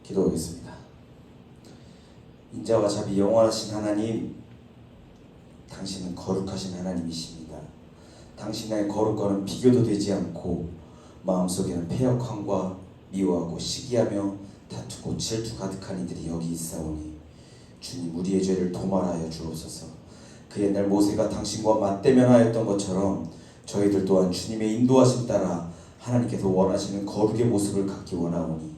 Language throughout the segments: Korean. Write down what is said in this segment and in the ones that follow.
기도하겠습니다. 인자와 자비 영원하신 하나님, 당신은 거룩하신 하나님이십니다. 당신의 거룩과는 비교도 되지 않고 마음속에는 패역함과 미워하고 시기하며 다투고 질투 가득한 이들이 여기 있사오니 주님, 우리의 죄를 도말하여 주옵소서. 그 옛날 모세가 당신과 맞대면하였던 것처럼 저희들 또한 주님의 인도하심 따라 하나님께서 원하시는 거룩의 모습을 갖기 원하오니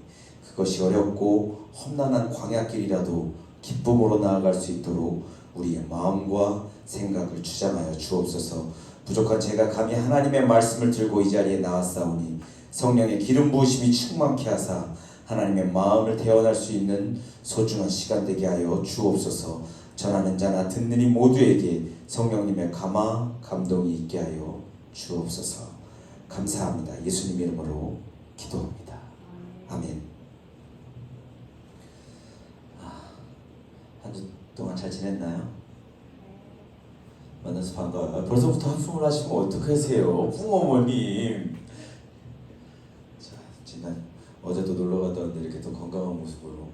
그것이 어렵고 험난한 광야길이라도 기쁨으로 나아갈 수 있도록 우리의 마음과 생각을 주장하여 주옵소서. 부족한 제가 감히 하나님의 말씀을 들고 이 자리에 나왔사오니 성령의 기름 부으심이 충만케 하사 하나님의 마음을 태어날 수 있는 소중한 시간 되게 하여 주옵소서. 전하는 자나 듣는 이 모두에게 성령님의 감동이 있게 하여 주옵소서. 감사합니다. 예수님 이름으로 기도합니다. 아멘. 한 주 동안 잘 지냈나요? 만나서 반가워요. 벌써부터 한숨을 하시면 어떡하세요, 뿡어머님. 자, 지난 어제도 놀러 갔다 왔는데 이렇게 또 건강한 모습으로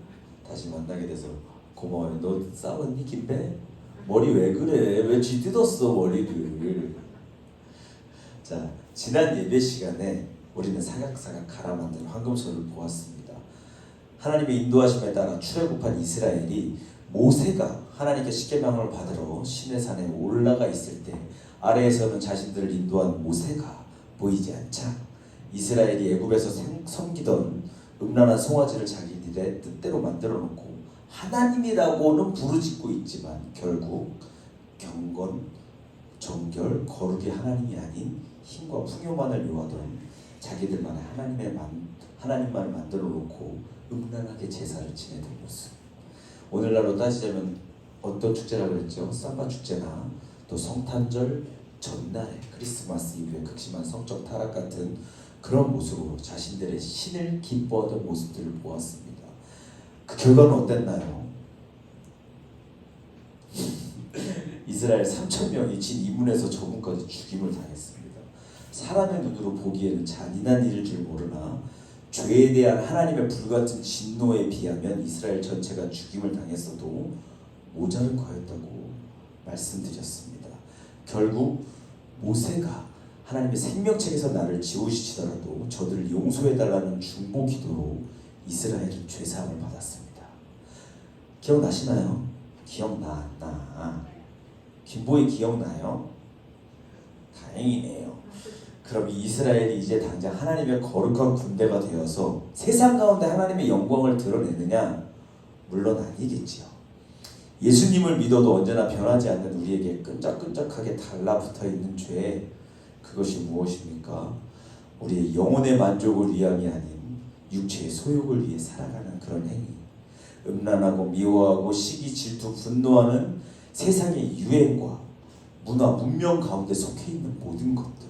다시 만나게 돼서 고마워요. 너 싸웠니, 김배? 머리 왜 그래? 왜 쥐뜯었어 머리를? 자, 지난 예배 시간에 우리는 사각사각 갈아 만든 황금소를 보았습니다. 하나님의 인도하심에 따라 출애굽한 이스라엘이 모세가 하나님께 십계명을 받으러 시내산에 올라가 있을 때 아래에서는 자신들을 인도한 모세가 보이지 않자 이스라엘이 애굽에서 섬기던 음란한 송아지를 자기들의 뜻대로 만들어 놓고 하나님이라고는 부르짖고 있지만 결국 경건, 정결, 거룩의 하나님이 아닌 힘과 풍요만을 요하던 자기들만의 하나님만을 만들어 놓고 음란하게 제사를 지내던 모습. 오늘날로 따지자면 어떤 축제라고 그랬죠? 삼바 축제나 또 성탄절 전날에 크리스마스 이후에 극심한 성적 타락 같은 그런 모습으로 자신들의 신을 기뻐하던 모습들을 보았습니다. 그 결과는 어땠나요? 이스라엘 3,000명이 진 이문에서 저문까지 죽임을 당했습니다. 사람의 눈으로 보기에는 잔인한 일일 줄 모르나 죄에 대한 하나님의 불같은 진노에 비하면 이스라엘 전체가 죽임을 당했어도 모자른 거였다고 말씀드렸습니다. 결국 모세가 하나님의 생명책에서 나를 지우시더라도 저들을 용서해달라는 중보 기도로 이스라엘은 죄사함을 받았습니다. 기억나시나요? 기억나. 김보이 기억나요? 다행이네요. 그럼 이스라엘이 이제 당장 하나님의 거룩한 군대가 되어서 세상 가운데 하나님의 영광을 드러내느냐? 물론 아니겠지요. 예수님을 믿어도 언제나 변하지 않는 우리에게 끈적끈적하게 달라붙어 있는 죄, 그것이 무엇입니까? 우리의 영혼의 만족을 위함이 아닌 육체의 소욕을 위해 살아가는 그런 행위. 음란하고 미워하고 시기, 질투, 분노하는 세상의 유행과 문화, 문명 가운데 속해 있는 모든 것들.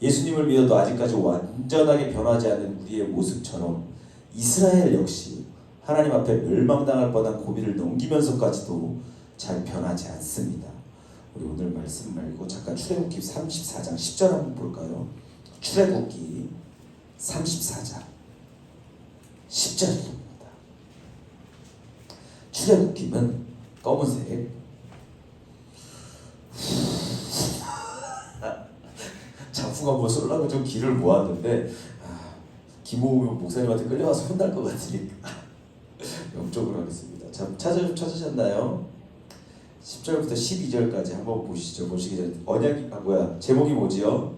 예수님을 믿어도 아직까지 완전하게 변하지 않는 우리의 모습처럼 이스라엘 역시 하나님 앞에 멸망당할 뻔한 고비를 넘기면서까지도 잘 변하지 않습니다. 우리 오늘 말씀 말고 잠깐 출애굽기 34장 10절 한번 볼까요? 출애굽기 34장 10절입니다. 출애굽기는 검은색 작품가 뭐 쏠라고 좀 길을 모았는데 김호우 목사님한테 끌려와서 혼날 것 같으니까 영적으로 하겠습니다. 자, 찾으셨나요? 10절부터 12절까지 한번 보시죠. 보시기 전에 제목이 뭐지요?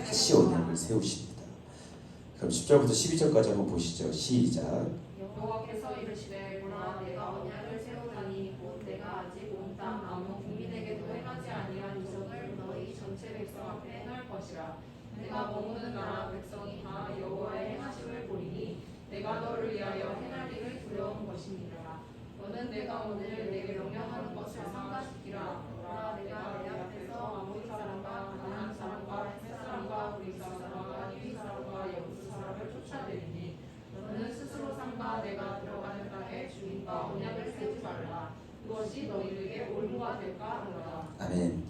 다시 언약을 세우십니다. 그럼 10절부터 12절까지 한번 보시죠. 시작. 여호와께서 이르시되 보라 내가 언약을 세우다니 곧 내가 아직 온 땅 아무 국민에게도 행하지 아니한 이적을 너희 전체 백성 앞에 행할 것이라. 내가 머무는 나라 백성이 다 여호와의 행하심을 보리니 내가 너를 위하여 행할 일을 두려운 것이니라. 너는 내가 오늘 내게 명령하는 것을 삼가시키라. 보라 내가 내 앞에서 아모리 사람과 가나안 사람과 헷 사람과 그리스 사람과 히위 사람과 여부스 사람을 쫓아내리니 너는 스스로 삼가 내가 들어가는 땅에 주인과 언약을 세우지 말라. 그것이 너희에게 올무가 될까 하노라. 아멘.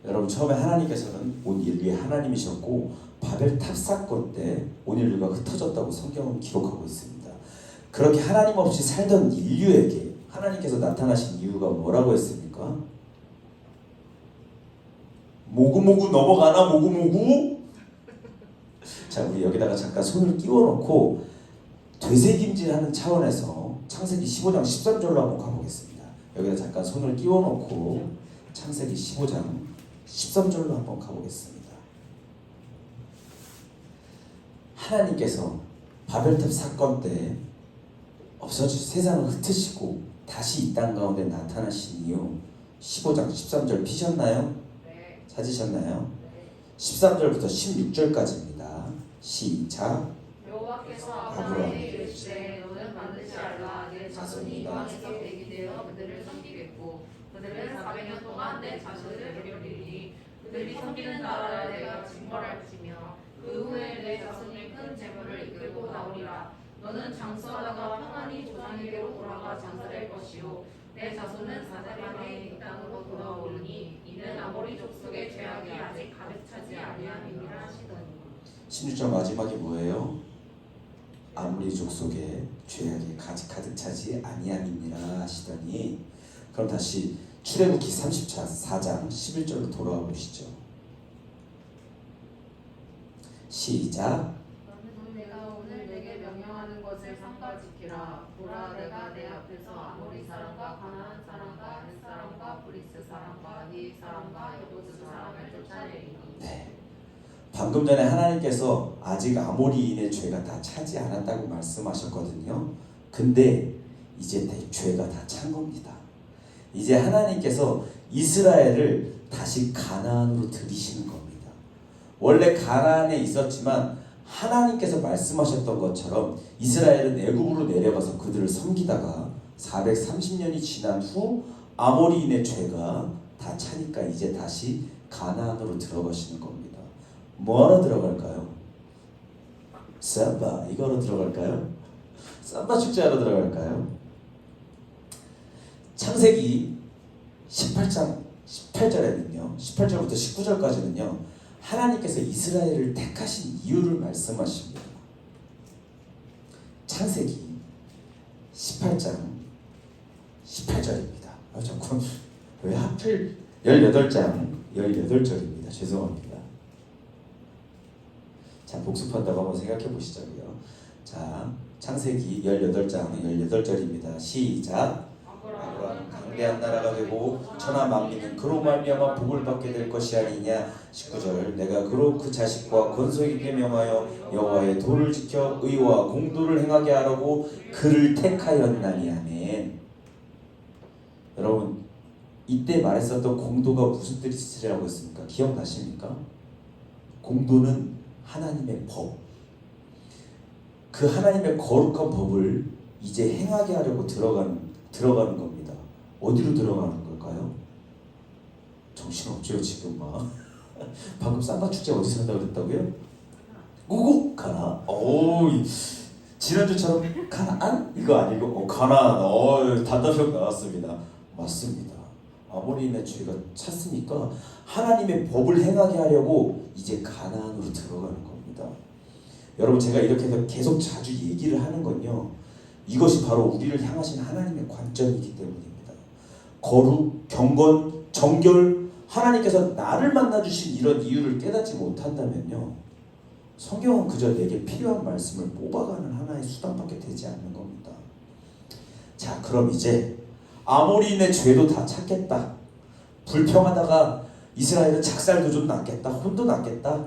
여러분, 처음에 하나님께서는 온 인류의 하나님이셨고 바벨 탑 사건 때 온 인류가 흩어졌다고 성경은 기록하고 있습니다. 그렇게 하나님 없이 살던 인류에게 하나님께서 나타나신 이유가 뭐라고 했습니까? 모구모구 넘어가나 모구모구? 자, 우리 여기다가 잠깐 손을 끼워놓고 되새김질하는 차원에서 창세기 15장 13절로 한번 가보겠습니다. 여기다 잠깐 손을 끼워놓고 창세기 15장 13절로 한번 가보겠습니다. 하나님께서 바벨탑 사건 때 세상을 흩으시고 다시 이 땅 가운데 나타나신 이유 15장 13절 피셨나요? 네. 찾으셨나요? 네. 13절부터 16절까지입니다. 시작. 여호와께서 아브라함에게 이르시되 너는 반드시 알라 내 자손이 이 땅에서 백이 되어 그들을 섬기겠고 그들은 400년 동안 내 자손을 괴롭히리니 그들이 섬기는 나라를 내가 징벌할 것이며 그 후에 내 자손이 큰 재물을 이끌고 나오리라. 너는 장수하다가 평안히 조상에게로 돌아가 장사될 것이요 내 자손은 4대 만에 이 땅으로 돌아오리니 이는 아모리 족속의 죄악이 아직 가득 차지 아니함이니라 하시더니 16절 마지막이 뭐예요? 아무리 족속에 죄악이 가득 차지 아니함이니라 하시더니. 그럼 다시 출애굽기 34장 11절로 돌아와 보시죠. 시작. 너는 내가 오늘 내게 명령하는 것을 삼가 지키라. 보라 내가 내 앞에서 아모리 사람과 가나안 사람과 헷 사람과 브리스 사람과 히 사람과 여부스 사람을 쫓아내리니. 네. 방금 전에 하나님께서 아직 아모리인의 죄가 다 차지 않았다고 말씀하셨거든요. 근데 이제 내 죄가 다 찬 겁니다. 이제 하나님께서 이스라엘을 다시 가나안으로 들이시는 겁니다. 원래 가나안에 있었지만 하나님께서 말씀하셨던 것처럼 이스라엘은 애굽으로 내려가서 그들을 섬기다가 430년이 지난 후 아모리인의 죄가 다 차니까 이제 다시 가나안으로 들어가시는 겁니다. 뭐하러 들어갈까요? 삼바 이거로 들어갈까요? 삼바 축제하러 들어갈까요? 창세기 18장 18절에는요 18절부터 19절까지는요 하나님께서 이스라엘을 택하신 이유를 말씀하십니다. 창세기 18장 18절입니다. 자꾸 왜 하필 18장 18절입니다. 죄송합니다. 자, 복습한다고 한번 생각해 보시자고요. 자, 창세기 18장 18절입니다. 시작. 아브라함은 강대한 나라가 되고 천하 만민은 그로 말미암아 복을 받게 될 것이 아니냐. 19절. 내가 그로 그 자식과 권속에게 명하여 여호와의 도를 지켜 의와 공도를 행하게 하라고 그를 택하였나니. 아멘. 여러분 이때 말했었던 공도가 무슨 뜻이라고 했습니까? 기억나십니까? 공도는 하나님의 법, 그 하나님의 거룩한 법을 이제 행하게 하려고 들어가는 겁니다. 어디로 들어가는 걸까요? 정신없죠 지금 막. 방금 삼바 축제 어디서 한다고 그랬다고요? 고고 가나. 지난주처럼 가나안? 이거 아니고 가나안. 단답형 나왔습니다. 맞습니다. 아모리인의 죄가 찼으니까 하나님의 법을 행하게 하려고 이제 가나안으로 들어가는 겁니다. 여러분 제가 이렇게 해서 계속 자주 얘기를 하는 건요 이것이 바로 우리를 향하신 하나님의 관점이기 때문입니다. 거룩, 경건, 정결, 하나님께서 나를 만나주신 이런 이유를 깨닫지 못한다면요 성경은 그저 내게 필요한 말씀을 뽑아가는 하나의 수단밖에 되지 않는 겁니다. 자, 그럼 이제 아모리인의 죄도 다 찾겠다. 불평하다가 이스라엘은 작살도 좀 났겠다. 혼도 났겠다.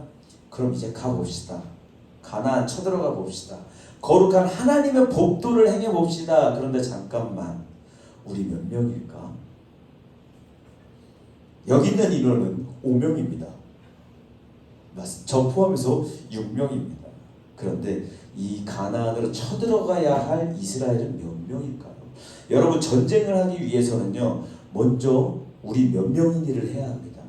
그럼 이제 가봅시다. 가나안 쳐들어가 봅시다. 거룩한 하나님의 법도를 행해 봅시다. 그런데 잠깐만, 우리 몇 명일까? 여기 있는 인원은 5명입니다. 저 포함해서 6명입니다. 그런데 이 가나안으로 쳐들어가야 할 이스라엘은 몇 명일까요? 여러분 전쟁을 하기 위해서는요 먼저 우리 몇 명이니를 해야 합니다.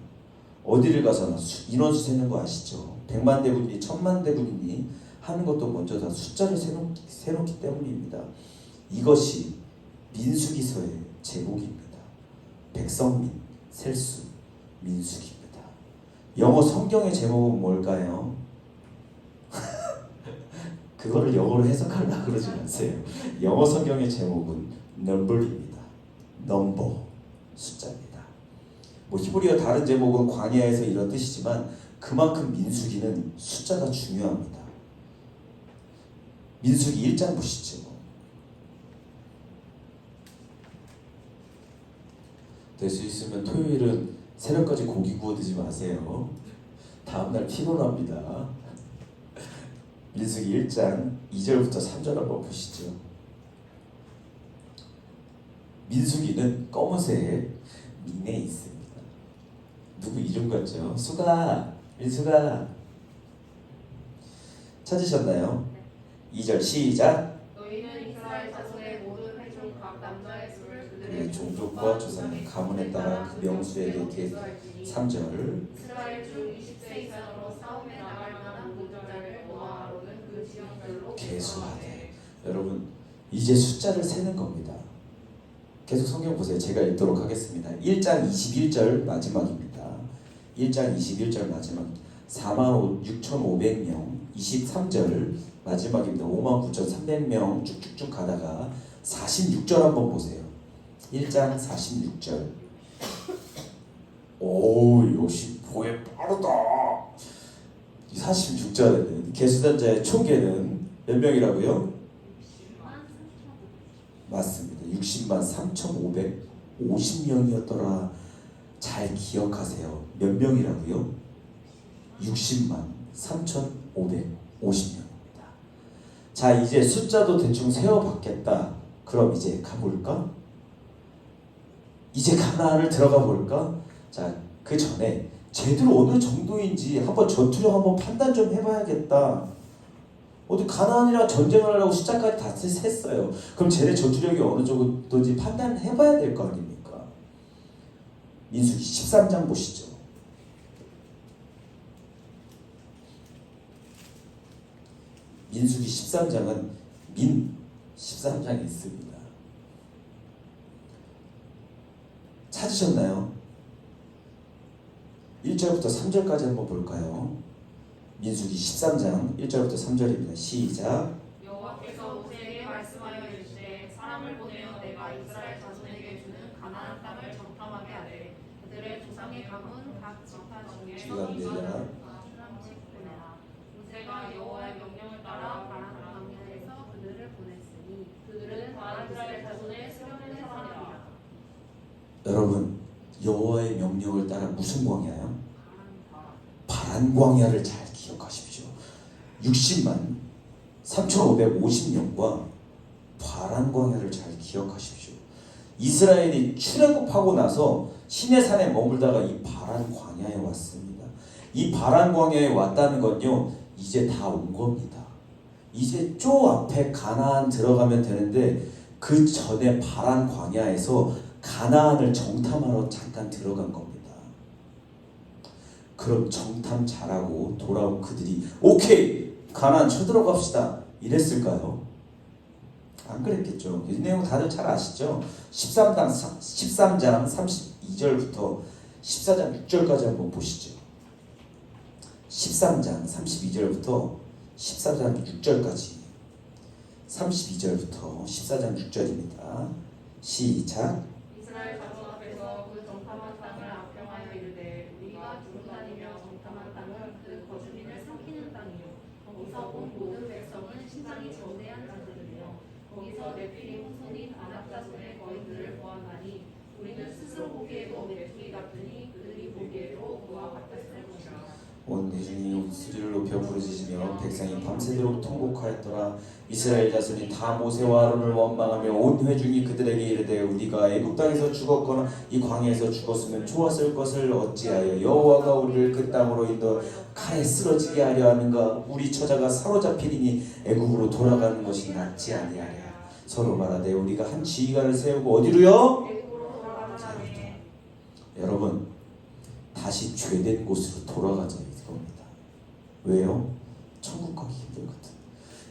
어디를 가서나 인원수 세는 거 아시죠? 100만 대군이니 1000만 대군이니 하는 것도 먼저 다 숫자를 세놓기 때문입니다. 이것이 민수기서의 제목입니다. 백성민, 셀수, 민수기입니다. 영어 성경의 제목은 뭘까요? 그거를 영어로 해석하려고 그러지 마세요. 영어 성경의 제목은 number입니다. 넘버, 숫자입니다. 뭐 히브리어 다른 제목은 광야에서 이런 뜻이지만 그만큼 민수기는 숫자가 중요합니다. 민수기 1장 보시죠. 될 수 있으면 토요일은 새벽까지 고기 구워 드지 마세요. 다음날 피곤합니다. 민수기 1장 2절부터 3절 한번 보시죠. 민수기는 검은색 민에 있습니다. 누구 이름 같죠? 수가, 민수가. 찾으셨나요? 2절 시작. 너희는 이스라엘 자손의 모든 회중 각 남자의 수를 그의 그들의 종족과 조상의 가문에 따라 그 명수에게 3절. 이스라엘 중 20세 이상으로 싸움에 나갈 만한 모든 자를 너와 아론은 그 지역별로 계수하되. 여러분 이제 숫자를 세는 겁니다. 계속 성경 보세요. 제가 읽도록 하겠습니다. 1장 21절 마지막입니다. 1장 21절 마지막. 46,500명 23절 마지막입니다. 59,300명 쭉쭉쭉 가다가 46절 한번 보세요. 1장 46절. 오, 역시 보에 빠르다. 46절에는 계수단자의 총계는 몇 명이라고요? 맞습니다. 60만 3,550명이었더라. 잘 기억하세요. 몇 명이라고요? 60만 3,550명입니다. 자, 이제 숫자도 대충 세어봤겠다. 그럼 이제 가볼까? 이제 가나안을 들어가 볼까? 자, 그 전에 쟤들 어느 정도인지 한번 전투력 한번 판단 좀 해봐야겠다. 어디 가나안이랑 전쟁을 하려고 숫자까지 다 셌어요. 그럼 쟤네 전투력이 어느 정도인지 판단해봐야 될 거 아닙니까? 민수기 13장 보시죠. 민수기 13장은 민 13장이 있습니다. 찾으셨나요? 1절부터 3절까지 한번 볼까요? 민수기 13장 1절부터 3절입니다. 시작. 여호와께서 모세에게 말씀하여 이르시되 사람을 보내어 내가 이스라엘 자손에게 주는 가나안 땅을 정탐하게 하되 그들의 조상의 가문 각 지파 중에 지금 내려라. 모세가 여호와의 명령을 따라 바란 광야에서 그들을 보냈으니 그들은 다 이스라엘 자손의 수령된 사람이라. 여러분 여호와의 명령을 따라 무슨 광야요? 바란 광야를 잘 기억하십시오. 60만 3,550명과 바란 광야를 잘 기억하십시오. 이스라엘이 출애굽하고 나서 시내산에 머물다가 이 바란 광야에 왔습니다. 이 바란 광야에 왔다는 건요, 이제 다 온 겁니다. 이제 저 앞에 가나안 들어가면 되는데 그 전에 바란 광야에서 가나안을 정탐하러 잠깐 들어간 겁니다. 그럼 정탐 잘하고 돌아온 그들이 오케이 가나안 쳐들어갑시다 이랬을까요? 안 그랬겠죠. 이 내용 다들 잘 아시죠? 13장 32절부터 14장 6절까지 한번 보시죠. 13장 32절부터 14장 6절까지 32절부터 14장 6절입니다. 시작. 이스라엘 자손 앞에서 그 정탐한 땅을 악평하여 이르되 우리가 두루 다니며 정탐한 땅은 그 거주민을 삼키는 땅이요 거기서 온 모든 백성은 신장이 저대한 자들이며 거기서 네피림 후손인 아낙 자손의 거인들을 보았나니 우리는 스스로 보기에도 메뚜기 같으니 그들이 보기에도 그와 같았을 것이라. 온 대중이 소리를 높여 부르짖으며 백성이 밤새도록 통곡하였더라. 이스라엘 자손이 다 모세와 아론을 원망하며 온 회중이 그들에게 이르되 우리가 애굽 땅에서 죽었거나 이 광야에서 죽었으면 좋았을 것을 어찌하여 여호와가 우리를 그 땅으로 인도 칼에 쓰러지게 하려 하는가? 우리 처자가 사로잡히리니 애굽으로 돌아가는 것이 낫지 아니하랴. 서로 말하되 우리가 한 지휘관을 세우고 어디로요? 애굽으로 돌아가나니. 여러분 다시 죄된 곳으로 돌아가자 이겁니다. 왜요? 천국 가기 힘들거든.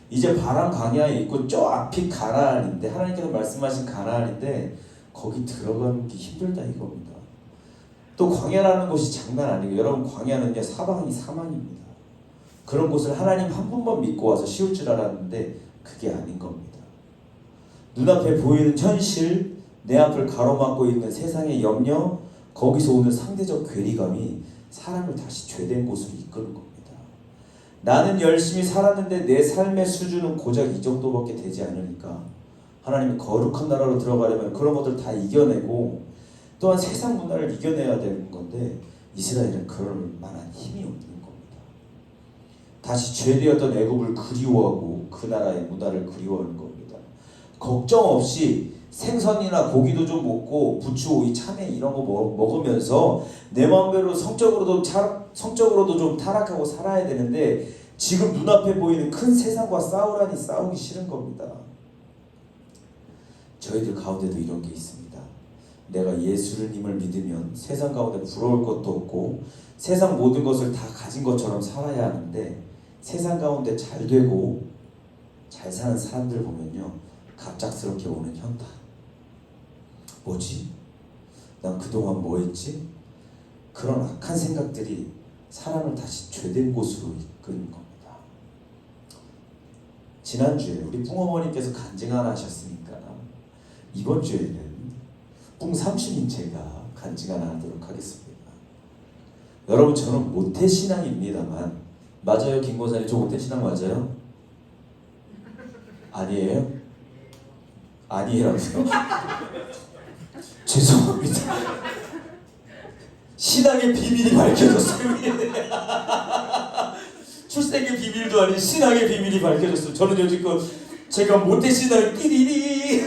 이제 바람 광야에 있고 저 앞이 가나안인데 하나님께서 말씀하신 가나안인데 거기 들어가는 게 힘들다 이겁니다. 또 광야라는 곳이 장난 아니고 여러분 광야는요 사방이 사망입니다. 그런 곳을 하나님 한 분만 믿고 와서 쉬울 줄 알았는데 그게 아닌 겁니다. 눈앞에 보이는 현실, 내 앞을 가로막고 있는 세상의 염려, 거기서 오는 상대적 괴리감이 사람을 다시 죄된 곳으로 이끄는 겁니다. 나는 열심히 살았는데 내 삶의 수준은 고작 이 정도밖에 되지 않으니까 하나님의 거룩한 나라로 들어가려면 그런 것들 다 이겨내고 또한 세상 문화를 이겨내야 되는 건데 이스라엘은 그럴 만한 힘이 없는 겁니다. 다시 죄되었던 애굽을 그리워하고 그 나라의 문화를 그리워하는 겁니다. 걱정 없이 생선이나 고기도 좀 먹고 부추, 오이, 참외 이런 거 먹으면서 내 마음대로 성적으로도 좀 타락하고 살아야 되는데 지금 눈앞에 보이는 큰 세상과 싸우라니 싸우기 싫은 겁니다. 저희들 가운데도 이런 게 있습니다. 내가 예수님을 믿으면 세상 가운데 부러울 것도 없고 세상 모든 것을 다 가진 것처럼 살아야 하는데 세상 가운데 잘 되고 잘 사는 사람들 보면요, 갑작스럽게 오는 현타. 뭐지? 난 그동안 뭐 했지? 그런 악한 생각들이 사람을 다시 죄된 곳으로 이끄는 겁니다. 지난주에 우리 뿡어머니께서 간증 하나 하셨으니까 이번 주에는 뿡 삼촌인 제가 간증 하나 하도록 하겠습니다. 여러분, 저는 모태신앙입니다만 맞아요? 김고사님, 저 모태신앙 맞아요? 아니에요? 아니에요라고요? 죄송합니다. 신앙의 비밀이 밝혀졌어요. 출생의 비밀도 아닌 신앙의 비밀이 밝혀졌어요. 저는 여지껏 제가 모태신앙 띠리리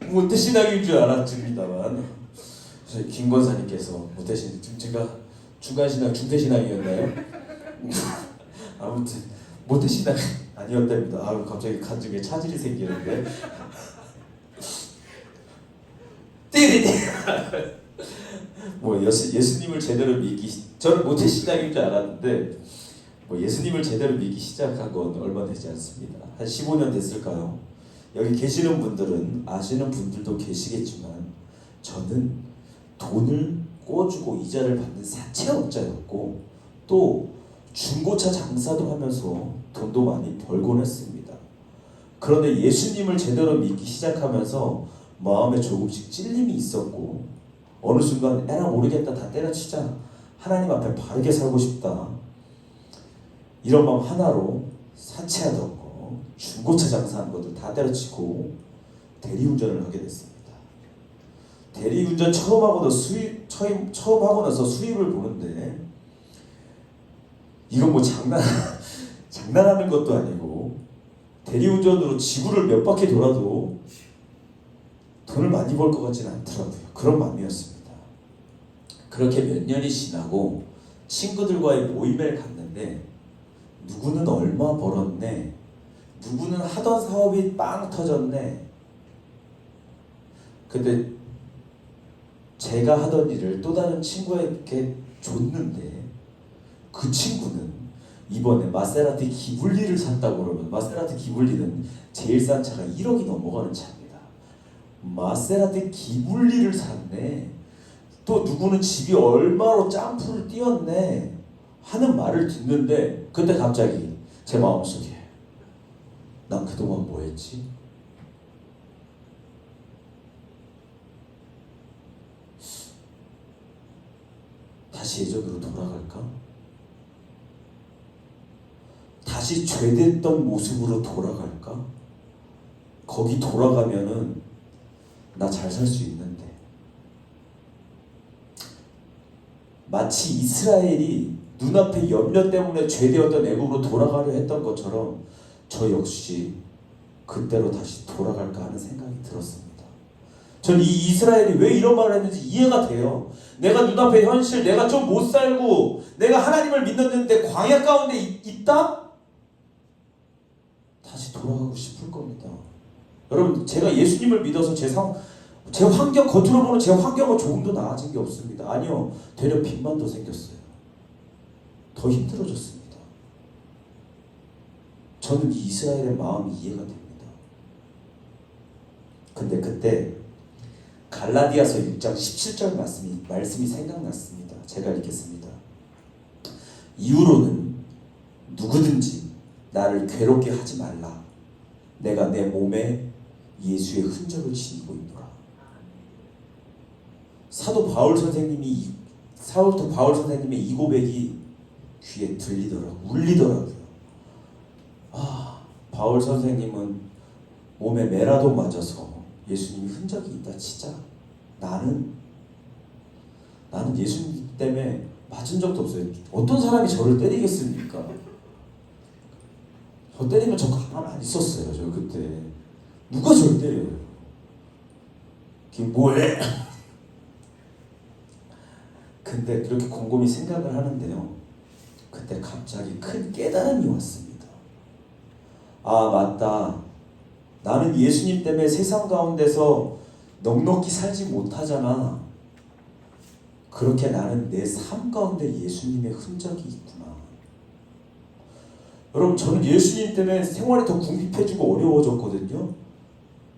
모태신앙인 줄 알았습니다만 김 권사님께서 모태신앙, 제가 중간신앙, 중태신앙이었나요? 아무튼 모태신앙 아니었답니다. 아, 갑자기 간증에 차질이 생기는데 띠리리 뭐 예수님을 제대로 믿기, 저는 모태신앙인 줄 알았는데 뭐 예수님을 제대로 믿기 시작한 건 얼마 되지 않습니다. 한 15년 됐을까요? 여기 계시는 분들은 아시는 분들도 계시겠지만 저는 돈을 꿔주고 이자를 받는 사채업자였고 또 중고차 장사도 하면서 돈도 많이 벌곤 했습니다. 그런데 예수님을 제대로 믿기 시작하면서 마음에 조금씩 찔림이 있었고 어느 순간 에라 모르겠다, 다 때려치자, 하나님 앞에 바르게 살고 싶다, 이런 마음 하나로 사채하던 거, 중고차 장사하는 것도 다 때려치고 대리운전을 하게 됐습니다. 대리운전 처음 하고 나서 수입을 보는데 이건 뭐 장난하는 것도 아니고 대리운전으로 지구를 몇 바퀴 돌아도 돈을 많이 벌 것 같지는 않더라고요. 그런 마음이었습니다. 그렇게 몇 년이 지나고 친구들과의 모임을 갔는데 누구는 얼마 벌었네, 누구는 하던 사업이 빵 터졌네. 근데 제가 하던 일을 또 다른 친구에게 줬는데 그 친구는 이번에 마세라티 기블리를 샀다고 그러면, 마세라티 기블리는 제일 싼 차가 1억이 넘어가는 차입니다. 마세라티 기블리를 샀네, 또 누구는 집이 얼마로 점프를 뛰었네 하는 말을 듣는데 그때 갑자기 제 마음속에 난 그동안 뭐 했지? 다시 예전으로 돌아갈까? 다시 죄됐던 모습으로 돌아갈까? 거기 돌아가면은 나 잘 살 수 있는데. 마치 이스라엘이 눈앞의 염려 때문에 죄되었던 애국으로 돌아가려 했던 것처럼 저 역시 그때로 다시 돌아갈까 하는 생각이 들었습니다. 전 이 이스라엘이 왜 이런 말을 했는지 이해가 돼요. 내가 눈앞의 현실, 내가 좀 못 살고 내가 하나님을 믿었는데 광야 가운데 있다? 다시 돌아가고 싶을 겁니다. 여러분, 제가 예수님을 믿어서 제 환경, 겉으로 보는 제 환경은 조금도 나아진 게 없습니다. 아니요, 되려 빚만 더 생겼어요. 더 힘들어졌습니다. 저는 이 이스라엘의 마음이 이해가 됩니다. 근데 그때 갈라디아서 6장 17절 말씀이 생각났습니다. 제가 읽겠습니다. 이후로는 누구든지 나를 괴롭게 하지 말라. 내가 내 몸에 예수의 흔적을 지니고 있노라. 사도 바울 선생님의 이 고백이 귀에 울리더라고요. 바울 선생님은 몸에 메라도 맞아서 예수님이 흔적이 있다 치자 나는 예수님 때문에 맞은 적도 없어요. 어떤 사람이 저를 때리겠습니까? 저 때리면 저 가만 안 있었어요. 저 그때 누가 저를 때려요? 그게 뭐해? 근데 그렇게 곰곰이 생각을 하는데요, 그때 갑자기 큰 깨달음이 왔습니다. 아, 맞다. 나는 예수님 때문에 세상 가운데서 넉넉히 살지 못하잖아. 그렇게 나는 내 삶 가운데 예수님의 흔적이 있구나. 여러분, 저는 예수님 때문에 생활이 더 궁핍해지고 어려워졌거든요.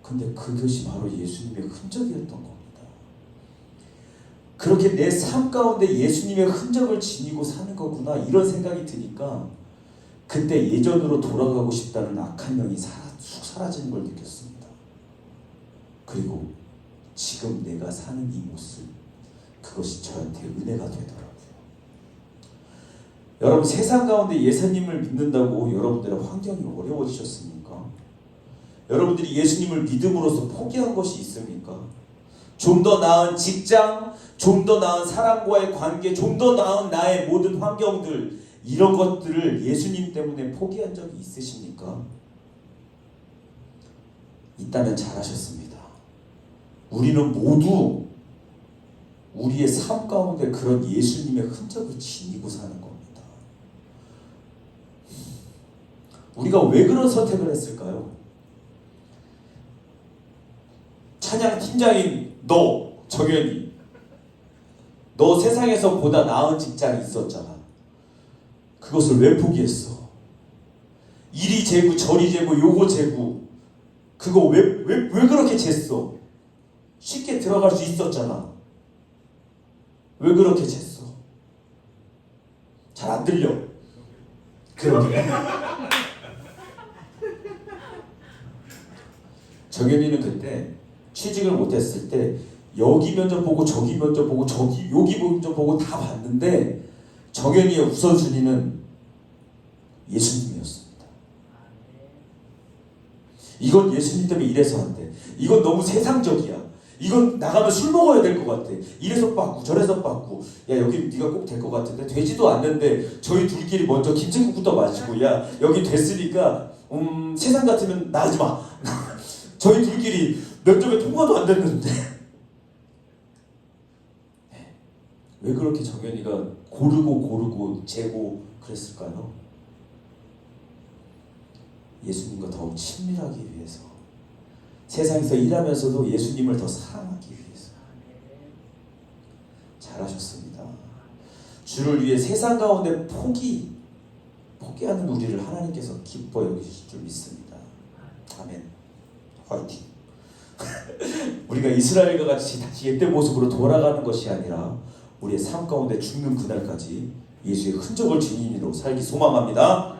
근데 그것이 바로 예수님의 흔적이었던 겁니다. 그렇게 내 삶 가운데 예수님의 흔적을 지니고 사는 거구나, 이런 생각이 드니까 그때 예전으로 돌아가고 싶다는 악한 영이 쑥 사라지는 걸 느꼈습니다. 그리고 지금 내가 사는 이 모습, 그것이 저한테 은혜가 되더라고요. 여러분, 세상 가운데 예수님을 믿는다고 여러분들의 환경이 어려워지셨습니까? 여러분들이 예수님을 믿음으로써 포기한 것이 있습니까? 좀 더 나은 직장, 좀 더 나은 사람과의 관계, 좀 더 나은 나의 모든 환경들, 이런 것들을 예수님 때문에 포기한 적이 있으십니까? 있다면 잘하셨습니다. 우리는 모두 우리의 삶 가운데 그런 예수님의 흔적을 지니고 사는 겁니다. 우리가 왜 그런 선택을 했을까요? 찬양 팀장인 너, 정현이, 너 세상에서 보다 나은 직장이 있었잖아. 그것을 왜 포기했어? 이리 재고 저리 재고 요거 재고 그거 왜 그렇게 쟀어? 쉽게 들어갈 수 있었잖아. 왜 그렇게 쟀어? 잘 안 들려. 그러게. 정현이는 그때 취직을 못했을 때 여기 면접 보고 저기 면접 보고 여기 면접 보고 다 봤는데 정현이의 우선순위는 예수님이었습니다. 이건 예수님 때문에 이래서 안 돼. 이건 너무 세상적이야. 이건 나가면 술 먹어야 될 것 같아. 이래서 빠꾸 저래서 빠꾸. 야, 여기 네가 꼭 될 것 같은데 되지도 않는데 저희 둘끼리 먼저 김치국부터 마시고, 야, 여기 됐으니까 세상 같으면 나가지 마. 저희 둘끼리 면접에 통과도 안 됐는데. 왜 그렇게 정현이가 고르고 재고 그랬을까요? 예수님과 더욱 친밀하기 위해서, 세상에서 일하면서도 예수님을 더 사랑하기 위해서. 잘하셨습니다. 주를 위해 세상 가운데 포기하는 우리를 하나님께서 기뻐 여기실 줄 믿습니다. 아멘. 화이팅. 우리가 이스라엘과 같이 다시 옛때 모습으로 돌아가는 것이 아니라 우리의 삶 가운데 죽는 그날까지 예수의 흔적을 지닌 이로 살기 소망합니다.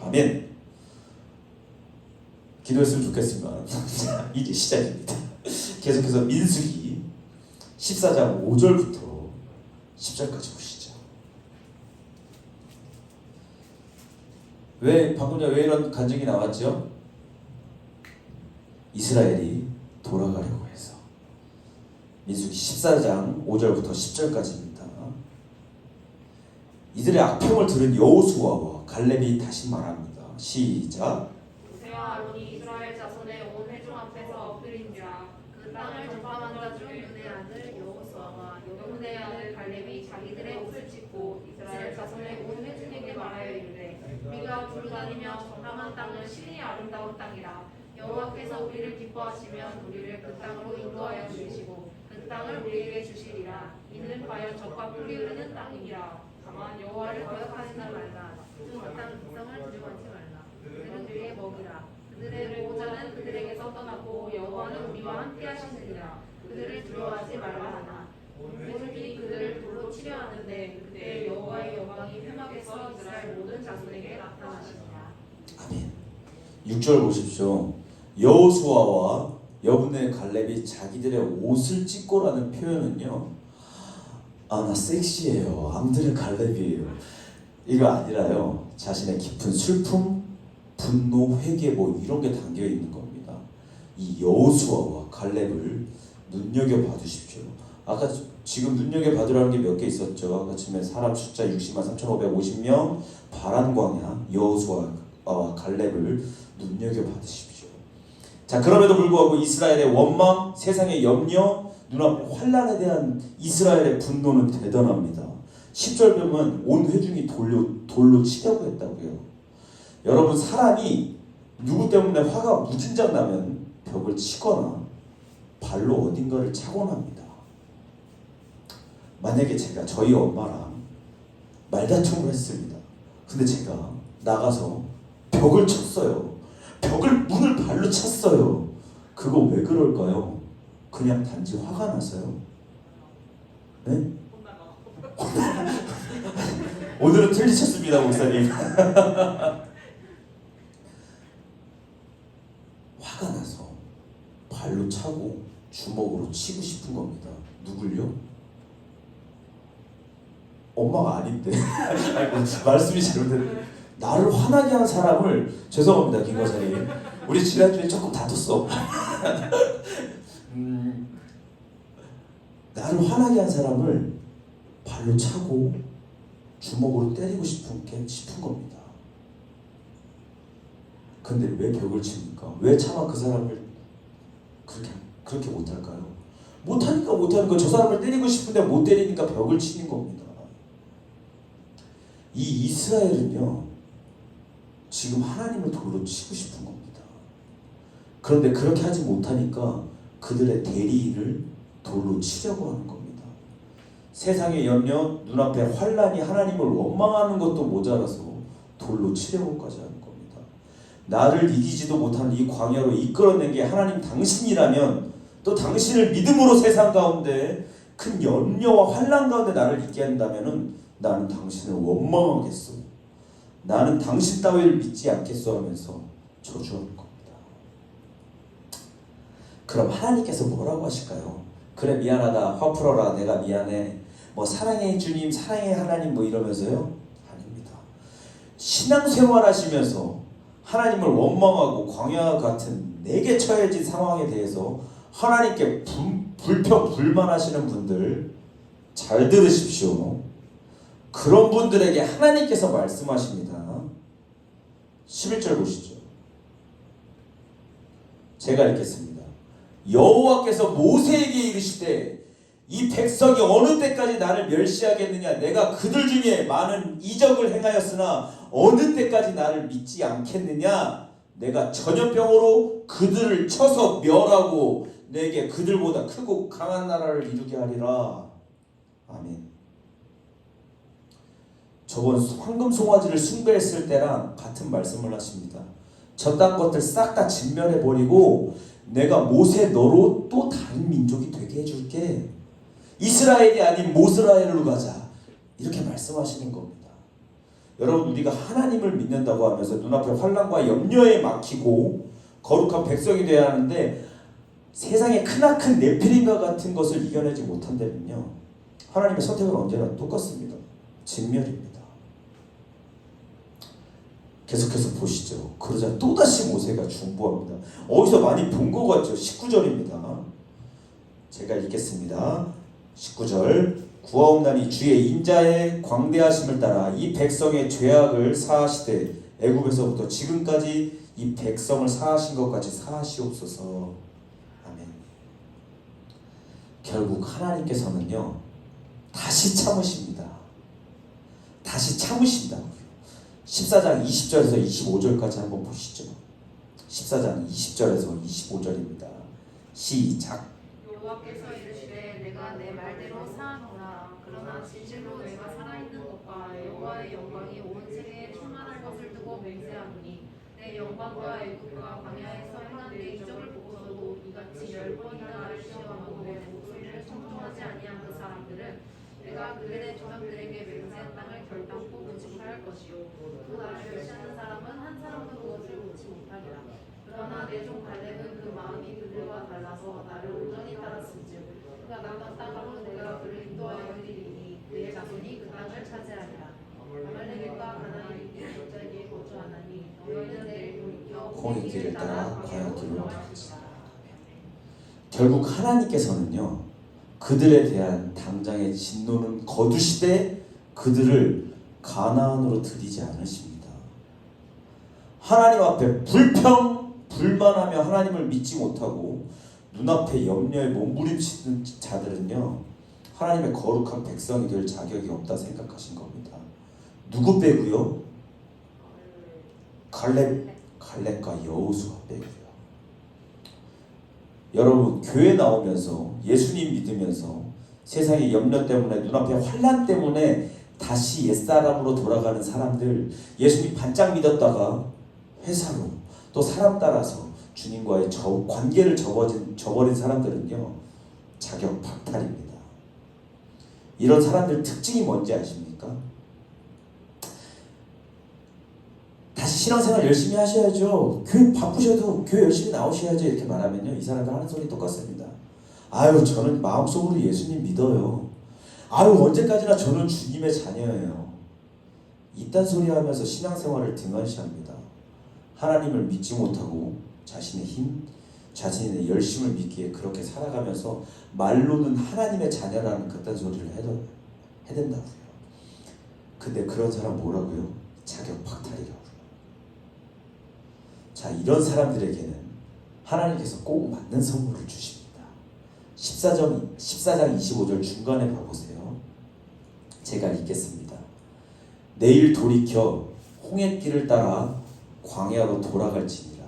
아멘. 기도했으면 좋겠습니다. 이제 시작입니다. 계속해서 민수기 14장 5절부터 10절까지 보시죠. 방금 전에 왜 이런 간증이 나왔죠? 이스라엘이 돌아가려고 해서. 민수기 14장 5절부터 10절까지입니다. 이들의 악평을 들은 여호수아와 갈렙이 다시 말합니다. 시작. 모세와 아론이 이스라엘 자손의 온 회중 앞에서 엎드린지라. 그 땅을 정탐한 자 중 눈의 아들 여호수아와 여문의 아들 갈렙이 자기들의 옷을 찢고 이스라엘 자손의 온 회중에게 말하여 이르되, 우리가 두루다니며 정탐한 땅은 신이 아름다운 땅이라. 여호와께서 우리를 기뻐하시면 우리를 그 땅으로 인도하여 주시고 그 땅을 우리에게 주시리라. 이는 과연 젖과 꿀이 흐르는 땅이니라. 다만 여호와를 거역하지는 말라. 그 땅 백성을 두려워하지 말라. 그들은 우리의 먹이라. 그들의 보호자는 그들에게서 떠났고 여호와는 우리와 함께 하시느니라. 그들을 두려워하지 말라 하나. 오늘이 그들을 돌로 치려 하는데 그때 여호와의 영광이 회막에서 이스라엘 모든 자손에게 나타나시니라. 아멘. 6절 보십시오. 여호수아와 여분의 갈렙이 자기들의 옷을 찢고라는 표현은요, 아, 나 섹시해요, 암들의 갈렙이에요, 이거 아니라요, 자신의 깊은 슬픔, 분노, 회개 뭐 이런 게 담겨 있는 겁니다. 이 여호수아와 갈렙을 눈여겨 봐주십시오. 아까 지금 눈여겨 봐두라는 게 몇 개 있었죠. 아까 처음에 사람 숫자 60만 3,550명, 바란 광야, 여호수아와 갈렙을 눈여겨 봐주십시오. 자, 그럼에도 불구하고 이스라엘의 원망, 세상의 염려, 눈앞의 환란에 대한 이스라엘의 분노는 대단합니다. 10절 보면 온 회중이 돌로 치려고 했다고요. 여러분, 사람이 누구 때문에 화가 무진장 나면 벽을 치거나 발로 어딘가를 차곤 합니다. 만약에 제가 저희 엄마랑 말다툼을 했습니다. 근데 제가 나가서 벽을 쳤어요. 문을 발로 찼어요. 그거 왜 그럴까요? 그냥 단지 화가 나서요. 네? 오늘은 틀리셨습니다, 목사님. 화가 나서 발로 차고 주먹으로 치고 싶은 겁니다. 누굴요? 엄마가 아닌데. 말씀이 잘못됐네. 나를 화나게 한 사람을, 죄송합니다, 김 과사님, 우리 지난주에 조금 다퉜어. 나를 화나게 한 사람을 발로 차고 주먹으로 때리고 싶은 겁니다. 근데 왜 벽을 칩니까? 왜 차마 그 사람을 그렇게 못할까요? 못하니까 저 사람을 때리고 싶은데 못 때리니까 벽을 치는 겁니다. 이 이스라엘은요, 지금 하나님을 돌로 치고 싶은 겁니다. 그런데 그렇게 하지 못하니까 그들의 대리인을 돌로 치려고 하는 겁니다. 세상의 염려, 눈앞에 환란이 하나님을 원망하는 것도 모자라서 돌로 치려고까지 하는 겁니다. 나를 이기지도 못하는 이 광야로 이끌어낸 게 하나님 당신이라면, 또 당신을 믿음으로 세상 가운데 큰 염려와 환란 가운데 나를 있게 한다면은 나는 당신을 원망하겠소, 나는 당신 따위를 믿지 않겠소 하면서 저주하는 겁니다. 그럼 하나님께서 뭐라고 하실까요? 그래, 미안하다, 화 풀어라, 내가 미안해, 뭐 사랑해 주님, 사랑해 하나님, 뭐 이러면서요? 아닙니다. 신앙생활 하시면서 하나님을 원망하고 광야 같은 내게 처해진 상황에 대해서 하나님께 불평 불만하시는 분들 잘 들으십시오. 그런 분들에게 하나님께서 말씀하십니다. 11절 보시죠. 제가 읽겠습니다. 여호와께서 모세에게 이르시되 이 백성이 어느 때까지 나를 멸시하겠느냐, 내가 그들 중에 많은 이적을 행하였으나 어느 때까지 나를 믿지 않겠느냐, 내가 전염병으로 그들을 쳐서 멸하고 내게 그들보다 크고 강한 나라를 이루게 하리라. 아멘. 저번 황금 송아지를 숭배했을 때랑 같은 말씀을 하십니다. 저딴 것들 싹 다 진멸해버리고 내가 모세 너로 또 다른 민족이 되게 해줄게. 이스라엘이 아닌 모스라엘로 가자. 이렇게 말씀하시는 겁니다. 여러분, 우리가 하나님을 믿는다고 하면서 눈앞에 환난과 염려에 막히고 거룩한 백성이 되어야 하는데 세상의 크나큰 네피림과 같은 것을 이겨내지 못한다면요, 하나님의 선택은 언제나 똑같습니다. 진멸입니다. 계속해서 보시죠. 그러자 또다시 모세가 중보합니다. 어디서 많이 본 것 같죠? 19절입니다. 제가 읽겠습니다. 19절. 구하옵나니 주의 인자의 광대하심을 따라 이 백성의 죄악을 사하시되 애굽에서부터 지금까지 이 백성을 사하신 것 같이 사하시옵소서. 아멘. 결국 하나님께서는요, 다시 참으십니다. 다시 참으신다고요. 14장 20절에서 25절까지 한번 보시죠. 14장 20절에서 25절입니다. 시작. 여호와께서 이르시되 내가 내 말대로 사하노라. 그러나 진실로 내가 살아있는 것과 여호와의 영광이 온 세계에 충만할 것을 두고 맹세하노니 내 영광과 애국과 광야에서 행한 내 이적을 보고서도 이같이 10번이나 나를 시험하고 내 목소리를 청종하지 아니한 그 사람들은 내가 그들의 조상들에게 맹세한 땅을 결단코 부침할 것이요 또 나를 멸시하는 사람은 한 사람도 그것을 묻지 못하리라. 그러나 내 종 갈렙은 그 마음이 그들과 달라서 나를 온전히 따랐은즉 그가 남은 땅으로 내가 그를 인도하여 드리리니 그의 자손이 그 땅을 차지하리라. 아말렉과 가나안인이 여자에게 거주하나니 너희는 내일 돌이켜 홍해 길을 따라 광야길로 가지라. 결국 하나님께서는요 그들에 대한 당장의 진노는 거두시되 그들을 가나안으로 들이지 않으십니다. 하나님 앞에 불만하며 하나님을 믿지 못하고 눈앞에 염려에 몸부림치는 자들은요 하나님의 거룩한 백성이 될 자격이 없다 생각하신 겁니다. 누구 빼고요? 갈렙과 여호수아 빼고요. 여러분 교회 나오면서 예수님 믿으면서 세상의 염려 때문에 눈앞에 환난 때문에 다시 옛사람으로 돌아가는 사람들, 예수님 반짝 믿었다가 회사로 또 사람 따라서 주님과의 관계를 저버린 사람들은요 자격 박탈입니다. 이런 사람들 특징이 뭔지 아십니까? 다시 신앙생활 열심히 하셔야죠. 교회 바쁘셔도 교회 열심히 나오셔야죠. 이렇게 말하면요 이 사람들 하는 소리 똑같습니다. 아유 저는 마음속으로 예수님 믿어요. 아유 언제까지나 저는 주님의 자녀예요. 이딴 소리 하면서 신앙생활을 등한시합니다. 하나님을 믿지 못하고 자신의 힘, 자신의 열심을 믿기에 그렇게 살아가면서 말로는 하나님의 자녀라는 그딴 소리를 해댄다고요. 근데 그런 사람 뭐라고요? 자격 박탈이라고요. 자 이런 사람들에게는 하나님께서 꼭 맞는 선물을 주십니다. 14장 25절 중간에 봐보세요. 제가 읽겠습니다. 내일 돌이켜 홍해길을 따라 광야로 돌아갈지니라.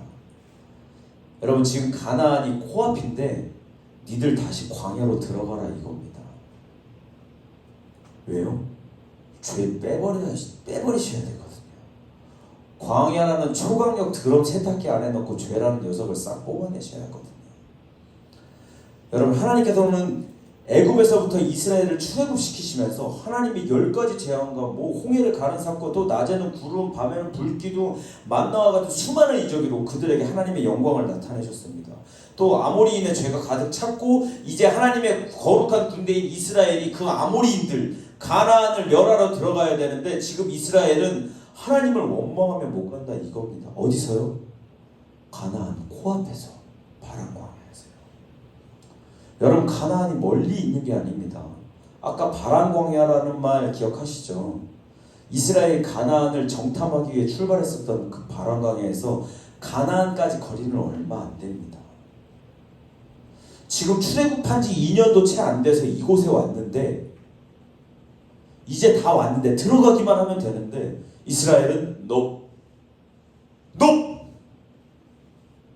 여러분 지금 가나안이 코앞인데 니들 다시 광야로 들어가라 이겁니다. 왜요? 죄 빼버리셔야 되거든요. 광야라는 초강력 드럼 세탁기 안에 넣고 죄라는 녀석을 싹 뽑아내셔야 하거든요. 여러분 하나님께서는 애굽에서부터 이스라엘을 출애굽시키시면서 하나님이 10가지 재앙과 홍해를 가른 샀고 또 낮에는 구름 밤에는 불기둥 만나와 같은 수많은 이적으로 그들에게 하나님의 영광을 나타내셨습니다. 또 아모리인의 죄가 가득 찼고 이제 하나님의 거룩한 군대인 이스라엘이 그 아모리인들 가나안을 멸하러 들어가야 되는데 지금 이스라엘은 하나님을 원망하며 못 간다 이겁니다. 어디서요? 가나안 코앞에서 바람광야에서요. 여러분 가나안이 멀리 있는 게 아닙니다. 아까 바람광야라는 말 기억하시죠? 이스라엘 가나안을 정탐하기 위해 출발했었던 그 바람광야에서 가나안까지 거리는 얼마 안 됩니다. 지금 출애굽한 지 2년도 채 안 돼서 이곳에 왔는데 이제 다 왔는데 들어가기만 하면 되는데 이스라엘은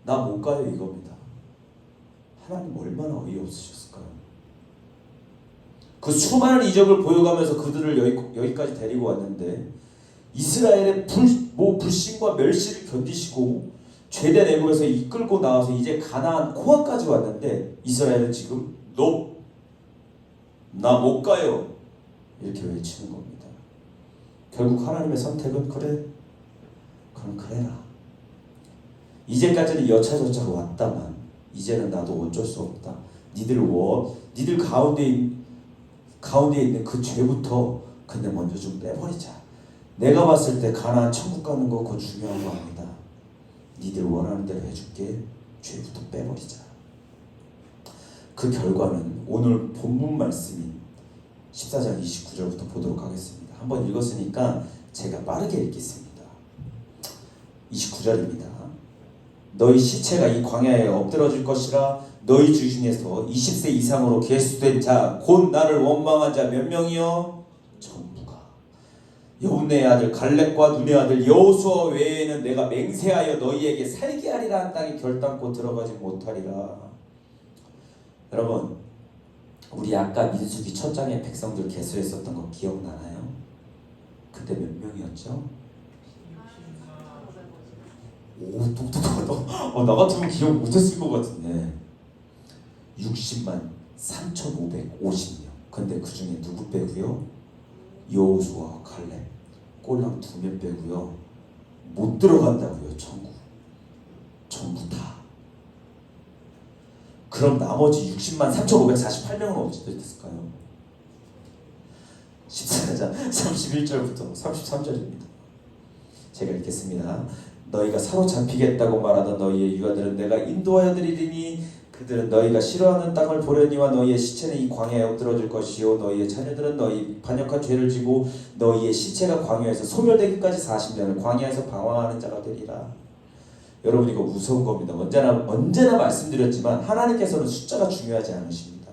나 못 가요 이겁니다. 하나님 얼마나 어이없으셨을까요? 그 수많은 이적을 보여가면서 그들을 여기까지 데리고 왔는데 이스라엘의 불신과 멸시를 견디시고 죄된 애굽에서 이끌고 나와서 이제 가나안 코앞까지 왔는데 이스라엘은 지금 나 못 가요 이렇게 외치는 겁니다. 결국 하나님의 선택은 그래? 그럼 그래라. 이제까지는 여차저차로 왔다만 이제는 나도 어쩔 수 없다. 니들 가운데 있는 그 죄부터 근데 먼저 좀 빼버리자. 내가 봤을 때 가나안 천국 가는 거 그거 중요한 거 아니다. 니들 원하는 대로 해줄게. 죄부터 빼버리자. 그 결과는 오늘 본문 말씀인 14장 29절부터 보도록 하겠습니다. 한번 읽었으니까 제가 빠르게 읽겠습니다. 29절입니다. 너희 시체가 이 광야에 엎드러질 것이라. 너희 주 중에서 20세 이상으로 계수된 자 곧 나를 원망한 자 몇 명이요? 전부가. 여분의 아들 갈렙과 눈의 아들 여호수아 외에는 내가 맹세하여 너희에게 살게 하리라 한 땅에 결단코 들어가지 못하리라. 여러분 우리 아까 민수기 첫 장에 백성들 계수했었던 거 기억나나요? 그때 몇 명이었죠? 오 똑똑하다. 나 같으면 기억 못했을 것 같은데 60만 3,550명. 근데 그 중에 누구 빼고요? 여호수아 갈렙 꼴랑 2명 빼고요 못 들어간다고요. 천국 전부 다. 그럼 나머지 60만 3,548명은 어찌 됐을까요? 14장 31절부터 33절입니다. 제가 읽겠습니다. 너희가 사로잡히겠다고 말하던 너희의 유아들은 내가 인도하여 드리리니 그들은 너희가 싫어하는 땅을 보려니와 너희의 시체는 이 광야에 엎드러질 것이요 너희의 자녀들은 너희 반역한 죄를 지고 너희의 시체가 광야에서 소멸되기까지 40년을 광야에서 방황하는 자가 되리라. 여러분 이거 무서운 겁니다. 언제나 말씀드렸지만 하나님께서는 숫자가 중요하지 않으십니다.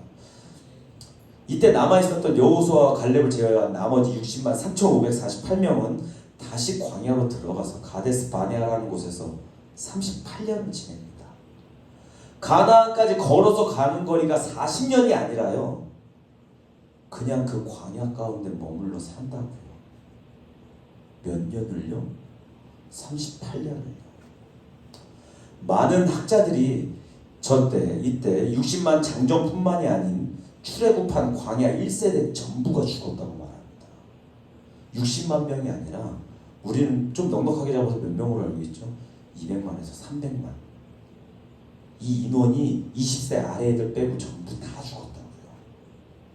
이때 남아있었던 여호수아와 갈렙을 제외한 나머지 60만 3,548명은 다시 광야로 들어가서 가데스 바네아라는 곳에서 38년을 지냅니다. 가나안까지 걸어서 가는 거리가 40년이 아니라요. 그냥 그 광야 가운데 머물러 산다고요. 몇 년을요? 38년을요. 많은 학자들이 이때 60만 장정뿐만이 아닌 출애굽한 광야 1세대 전부가 죽었다고 말합니다. 60만 명이 아니라 우리는 좀 넉넉하게 잡아서 몇 명으로 알고 있죠? 200만에서 300만. 이 인원이 20세 아래 애들 빼고 전부 다 죽었다고요.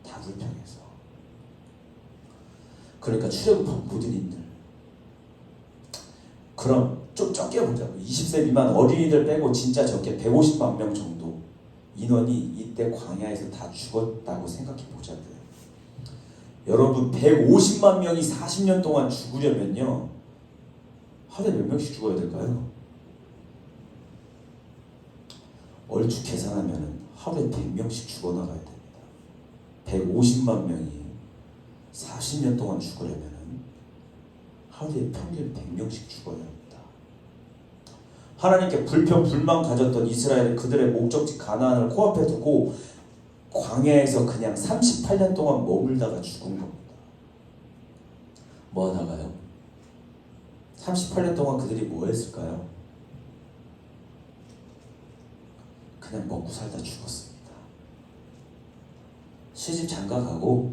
다 불평해서. 그러니까 출애굽한 모든 인들. 그럼 좀 적게 보자고. 20세 미만 어린이들 빼고 진짜 적게 150만 명 정도 인원이 이때 광야에서 다 죽었다고 생각해 보자고요. 여러분 150만 명이 40년 동안 죽으려면요. 하루에 몇 명씩 죽어야 될까요? 얼추 계산하면 하루에 100명씩 죽어나가야 됩니다. 150만 명이 40년 동안 죽으려면 하루에 평균 100명씩 죽어야 합니다. 하나님께 불평 불만 가졌던 이스라엘은 그들의 목적지 가나안을 코앞에 두고 광야에서 그냥 38년 동안 머물다가 죽은 겁니다. 뭐 하다가요? 38년 동안 그들이 뭐 했을까요? 그냥 먹고 살다 죽었습니다. 시집 장가가고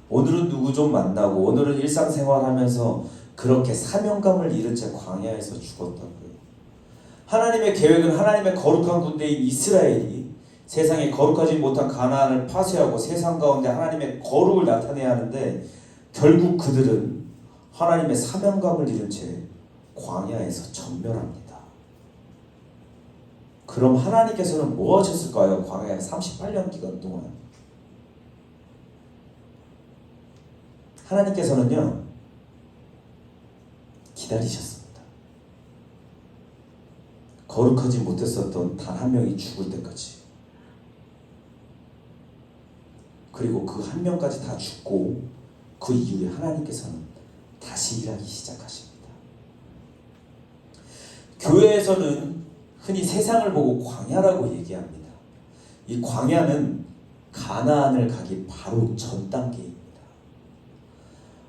오늘은 누구 좀 만나고 오늘은 일상생활하면서 그렇게 사명감을 잃은 채 광야에서 죽었다고요. 하나님의 계획은 하나님의 거룩한 군대인 이스라엘이 세상에 거룩하지 못한 가나안을 파쇄하고 세상 가운데 하나님의 거룩을 나타내야 하는데 결국 그들은 하나님의 사명감을 잃은 채 광야에서 전멸합니다. 그럼 하나님께서는 뭐 하셨을까요? 광야에 38년 기간 동안. 하나님께서는요 기다리셨습니다. 거룩하지 못했었던 단 한 명이 죽을 때까지. 그리고 그 한 명까지 다 죽고 그 이후에 하나님께서는 다시 일하기 시작하십니다. 교회에서는 흔히 세상을 보고 광야라고 얘기합니다. 이 광야는 가나안을 가기 바로 전 단계입니다.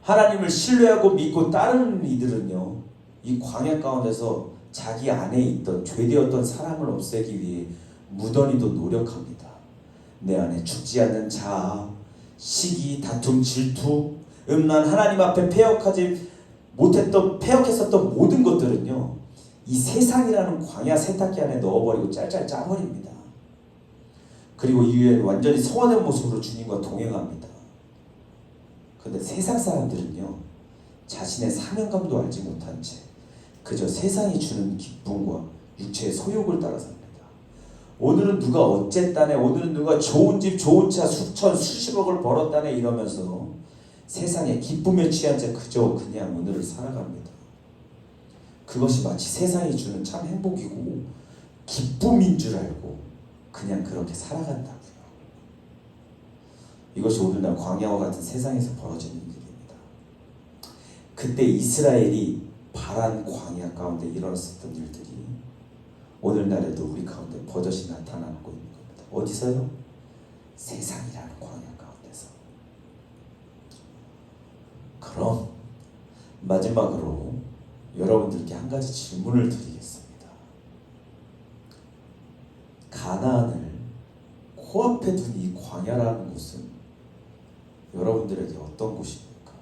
하나님을 신뢰하고 믿고 따르는 이들은요, 이 광야 가운데서 자기 안에 있던 죄되었던 사람을 없애기 위해 무던히도 노력합니다. 내 안에 죽지 않는 자아, 시기, 다툼, 질투, 음란, 하나님 앞에 패역했었던 모든 것들은요, 이 세상이라는 광야 세탁기 안에 넣어버리고 짤짤 짜버립니다. 그리고 이후에 완전히 성화된 모습으로 주님과 동행합니다. 그런데 세상 사람들은요, 자신의 사명감도 알지 못한 채 그저 세상이 주는 기쁨과 육체의 소욕을 따라 삽니다. 오늘은 누가 어쨌다네, 오늘은 누가 좋은 집 좋은 차 수천 수십억을 벌었다네 이러면서 세상의 기쁨에 취한 채 그저 그냥 오늘을 살아갑니다. 그것이 마치 세상이 주는 참 행복이고 기쁨인 줄 알고 그냥 그렇게 살아간다고요. 이것이 오늘날 광야와 같은 세상에서 벌어지는 일입니다. 그때 이스라엘이 바란 광야 가운데 일어났었던 일들이 오늘날에도 우리 가운데 버젓이 나타나고 있는 겁니다. 어디서요? 세상이라는 광야 가운데서. 그럼 마지막으로 여러분들께 한 가지 질문을 드리겠습니다. 가나안을 코앞에 둔 이 광야라는 곳은 여러분들에게 어떤 곳입니까?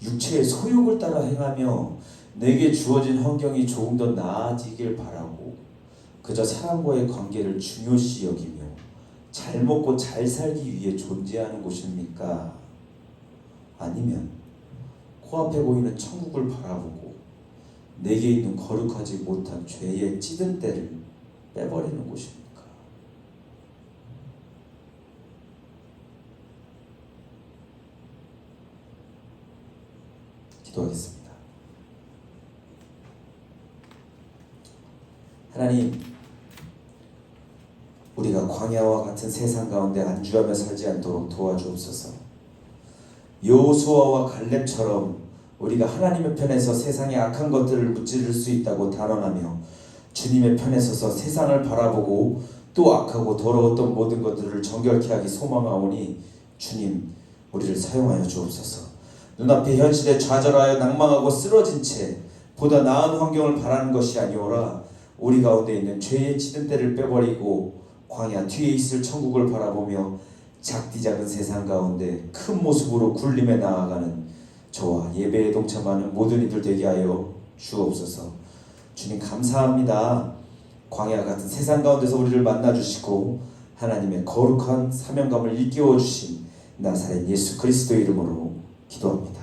육체의 소욕을 따라 행하며 내게 주어진 환경이 조금 더 나아지길 바라고 그저 사람과의 관계를 중요시 여기며 잘 먹고 잘 살기 위해 존재하는 곳입니까? 아니면 코앞에 보이는 천국을 바라보고 내게 있는 거룩하지 못한 죄의 찌든 때를 빼버리는 곳입니까? 기도하겠습니다. 하나님, 우리가 광야와 같은 세상 가운데 안주하며 살지 않도록 도와주옵소서. 여호수아와 갈렙처럼 우리가 하나님의 편에서 세상의 악한 것들을 무찌를 수 있다고 단언하며 주님의 편에 서서 세상을 바라보고 또 악하고 더러웠던 모든 것들을 정결케 하기 소망하오니 주님, 우리를 사용하여 주옵소서. 눈앞의 현실에 좌절하여 낭망하고 쓰러진 채 보다 나은 환경을 바라는 것이 아니오라 우리 가운데 있는 죄의 찌든 때를 빼버리고 광야 뒤에 있을 천국을 바라보며 작디 작은 세상 가운데 큰 모습으로 굴림에 나아가는 저와 예배에 동참하는 모든 이들 되게 하여 주옵소서. 주님 감사합니다. 광야 같은 세상 가운데서 우리를 만나주시고 하나님의 거룩한 사명감을 일깨워 주신 나사렛 예수 그리스도 이름으로 기도합니다.